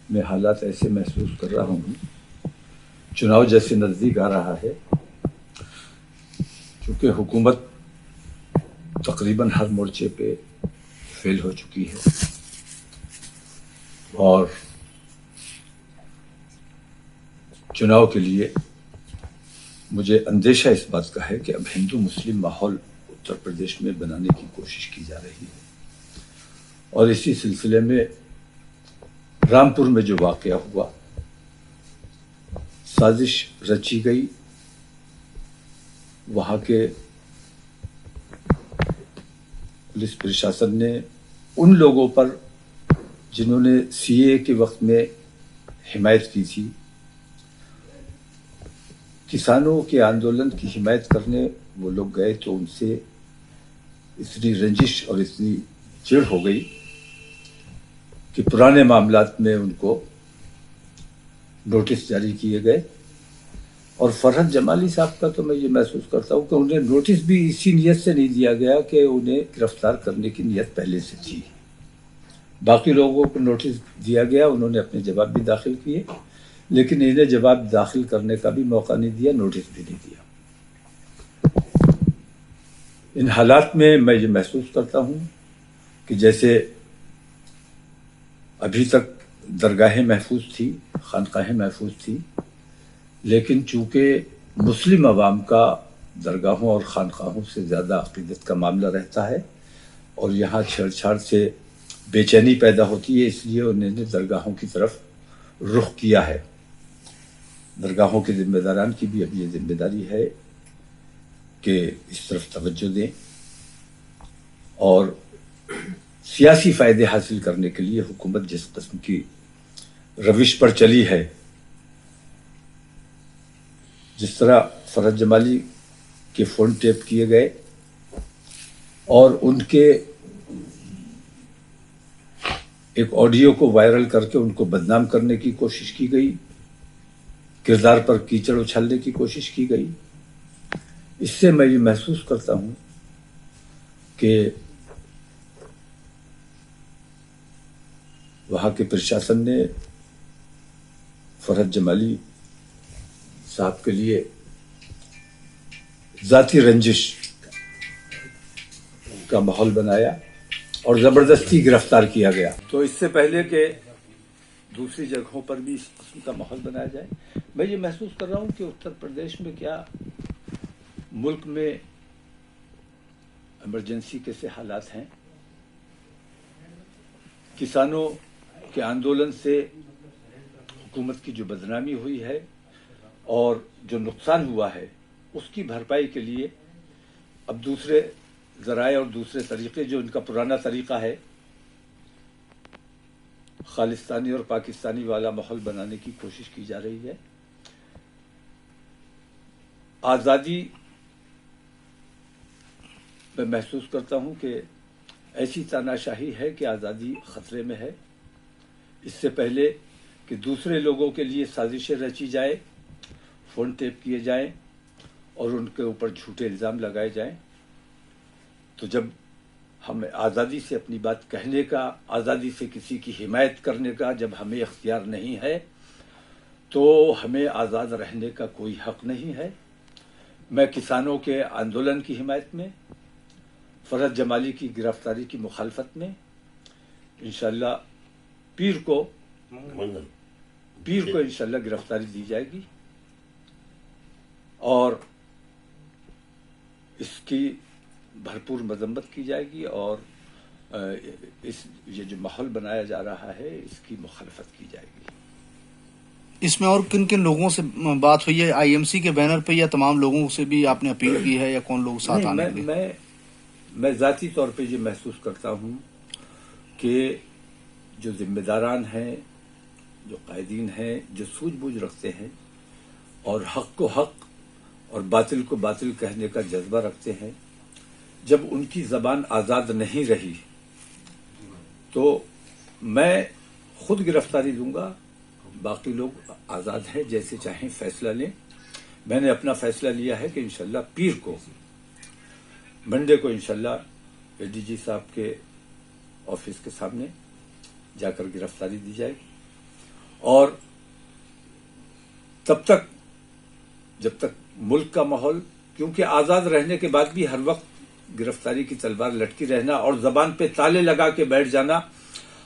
में हालात ऐसे महसूस कर रहा हूँ, चुनाव जैसे नज़दीक आ रहा है, क्योंकि हुकूमत तकरीबन हर मोर्चे पे फेल हो चुकी है और चुनाव के लिए मुझे अंदेशा इस बात का है कि अब हिंदू मुस्लिम माहौल उत्तर प्रदेश में बनाने की कोशिश की जा रही है। और इसी सिलसिले में रामपुर में जो वाक़या हुआ, साजिश रची गई, वहाँ के पुलिस प्रशासन ने उन लोगों पर जिन्होंने सीए के वक्त में हिमायत की थी, किसानों के आंदोलन की हिमायत करने वो लोग गए तो उनसे इतनी रंजिश और इतनी चिढ़ हो गई कि पुराने मामलात में उनको नोटिस जारी किए गए। और फरहत जमाली साहब का तो मैं ये महसूस करता हूँ कि उन्हें नोटिस भी इसी नीयत से नहीं दिया गया कि उन्हें गिरफ्तार करने की नीयत पहले से थी। बाकी लोगों को नोटिस दिया गया, उन्होंने अपने जवाब भी दाखिल किए, लेकिन इन्हें जवाब दाखिल करने का भी मौका नहीं दिया, नोटिस भी नहीं दिया। इन हालात में मैं ये महसूस करता हूँ कि जैसे अभी तक दरगाहें महफूज थी, खानकाहें महफूज थी, लेकिन चूंकि मुस्लिम अवाम का दरगाहों और खानकाहों से ज़्यादा अक़ीदत का मामला रहता है और यहाँ छेड़छाड़ से बेचैनी पैदा होती है, इसलिए उन्होंने दरगाहों की तरफ रुख किया है। दरगाहों के ज़िम्मेदारान की भी अब ये जिम्मेदारी है कि इस तरफ तवज्जो दें और सियासी फ़ायदे हासिल करने के लिए हुकूमत जिस किस्म की रविश पर चली है, जिस तरह फरहत जमाली के फ़ोन टेप किए गए और उनके एक ऑडियो को वायरल करके उनको बदनाम करने की कोशिश की गई, किरदार पर कीचड़ उछालने की कोशिश की गई, इससे मैं ये महसूस करता हूँ कि वहाँ के प्रशासन ने फरहत जमाली साहब के लिए ज़ाती रंजिश का माहौल बनाया और ज़बरदस्ती गिरफ्तार किया गया। तो इससे पहले कि दूसरी जगहों पर भी इस किस्म का माहौल बनाया जाए, मैं ये महसूस कर रहा हूँ कि उत्तर प्रदेश में क्या मुल्क में इमरजेंसी के से हालात हैं। किसानों के आंदोलन से हुकूमत की जो बदनामी हुई है और जो नुकसान हुआ है, उसकी भरपाई के लिए अब दूसरे ज़राए और दूसरे तरीक़े, जो इनका पुराना तरीक़ा है, खालिस्तानी और पाकिस्तानी वाला माहौल बनाने की कोशिश की जा रही है। आज़ादी मैं महसूस करता हूँ कि ऐसी तानाशाही है कि आज़ादी ख़तरे में है। इससे पहले कि दूसरे लोगों के लिए साजिशें रची जाए, फ़ोन टेप किए जाएं और उनके ऊपर झूठे इल्ज़ाम लगाए जाएं, तो जब हमें आज़ादी से अपनी बात कहने का, आज़ादी से किसी की हिमायत करने का जब हमें इख्तियार नहीं है, तो हमें आज़ाद रहने का कोई हक़ नहीं है। मैं किसानों के आंदोलन की हिमायत में, फरहत जमाली की गिरफ्तारी की मुखालफत में इंशाअल्लाह पीर को इंशाअल्लाह गिरफ्तारी दी जाएगी और इसकी भरपूर मजम्मत की जाएगी और ये जो माहौल बनाया जा रहा है, इसकी मुखालफत की जाएगी। इसमें और किन किन लोगों से बात हुई है? आईएमसी के बैनर पे या तमाम लोगों से भी आपने अपील की है या कौन लोग साथ आने के लिए? मैं ज़ाती तौर पे ये महसूस करता हूँ कि जो जिम्मेदारान हैं, जो कायदीन हैं, जो सूझबूझ रखते हैं और हक़ को हक़ और बातिल को बातिल कहने का जज्बा रखते हैं, जब उनकी ज़बान आज़ाद नहीं रही तो मैं खुद गिरफ्तारी दूंगा। बाकी लोग आज़ाद हैं, जैसे चाहें फैसला लें। मैंने अपना फैसला लिया है कि इंशाअल्लाह पीर को, मंडे को इंशाअल्लाह एडीजी साहब के ऑफिस के सामने जाकर गिरफ्तारी दी जाएगी और तब तक जब तक मुल्क का माहौल, क्योंकि आजाद रहने के बाद भी हर वक्त गिरफ्तारी की तलवार लटकी रहना और जबान पे ताले लगा के बैठ जाना,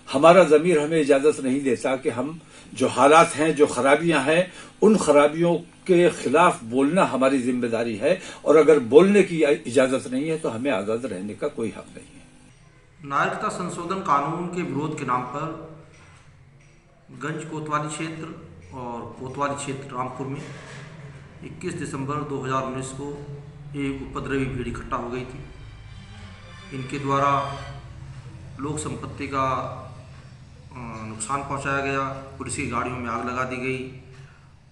हमारा ज़मीर हमें इजाजत नहीं देता कि हम जो हालात हैं, जो खराबियां हैं, उन खराबियों के खिलाफ बोलना हमारी जिम्मेदारी है। और अगर बोलने की इजाजत नहीं है तो हमें आजाद रहने का कोई हक नहीं है। नागरिकता संशोधन कानून के विरोध के नाम पर गंज कोतवाली क्षेत्र और कोतवाली क्षेत्र रामपुर में 21 दिसंबर 2019 को एक उपद्रवी भीड़ इकट्ठा हो गई थी। इनके द्वारा लोक संपत्ति का नुकसान पहुंचाया गया, पुलिस की गाड़ियों में आग लगा दी गई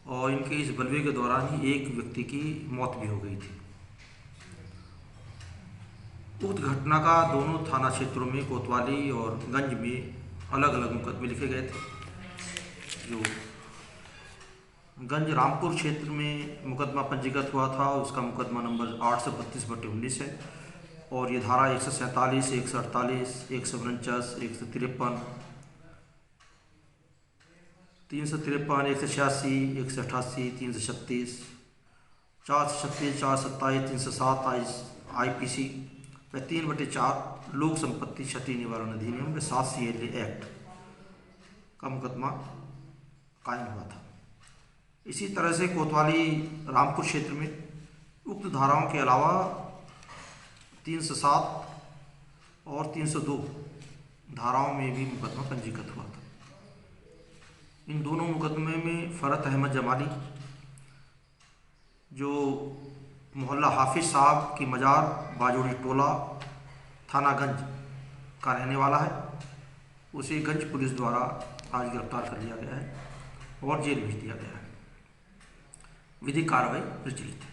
और इनके इस बलवे के दौरान ही एक व्यक्ति की मौत भी हो गई थी। उक्त घटना का दोनों थाना क्षेत्रों में, कोतवाली और गंज में, अलग अलग मुकदमे लिखे गए थे। जो गंज रामपुर क्षेत्र में मुकदमा पंजीकृत हुआ था, उसका मुकदमा नंबर 832/19 है और ये धारा 147, 148, 149, 153, 353, 186, 188, 336, 436, 427, 307 IPC व 3/4 लोक संपत्ति क्षति निवारण अधिनियम व 7 CLA एक्ट का मुकदमा कायम हुआ था। इसी तरह से कोतवाली रामपुर क्षेत्र में उक्त धाराओं के अलावा 307 और 302 धाराओं में भी मुकदमा पंजीकृत हुआ था। इन दोनों मुकदमे में फ़रत अहमद जमाली, जो मोहल्ला हाफिज साहब की मजार बाजोड़ी टोला थाना गंज का रहने वाला है, उसे गंज पुलिस द्वारा आज गिरफ्तार कर लिया गया है और जेल भेज दिया गया है। विधिक कार्रवाई प्रचलित है।